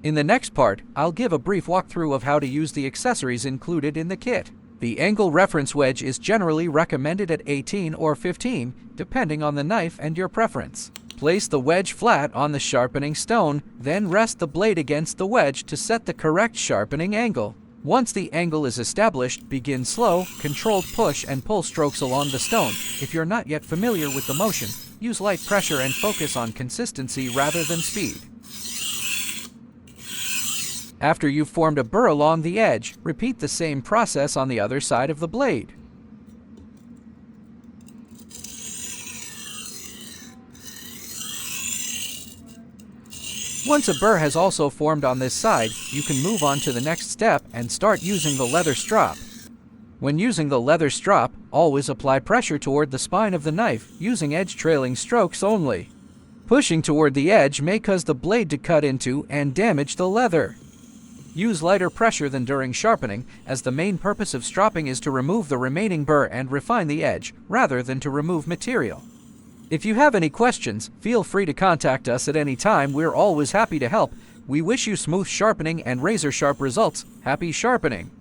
In the next part, I'll give a brief walkthrough of how to use the accessories included in the kit. The angle reference wedge is generally recommended at 18 or 15, depending on the knife and your preference. Place the wedge flat on the sharpening stone, then rest the blade against the wedge to set the correct sharpening angle. Once the angle is established, begin slow, controlled push and pull strokes along the stone. If you're not yet familiar with the motion, use light pressure and focus on consistency rather than speed. After you've formed a burr along the edge, repeat the same process on the other side of the blade. Once a burr has also formed on this side, you can move on to the next step and start using the leather strop. When using the leather strop, always apply pressure toward the spine of the knife, using edge-trailing strokes only. Pushing toward the edge may cause the blade to cut into and damage the leather. Use lighter pressure than during sharpening, as the main purpose of stropping is to remove the remaining burr and refine the edge, rather than to remove material. If you have any questions, feel free to contact us at any time. We're always happy to help. We wish you smooth sharpening and razor-sharp results. Happy sharpening!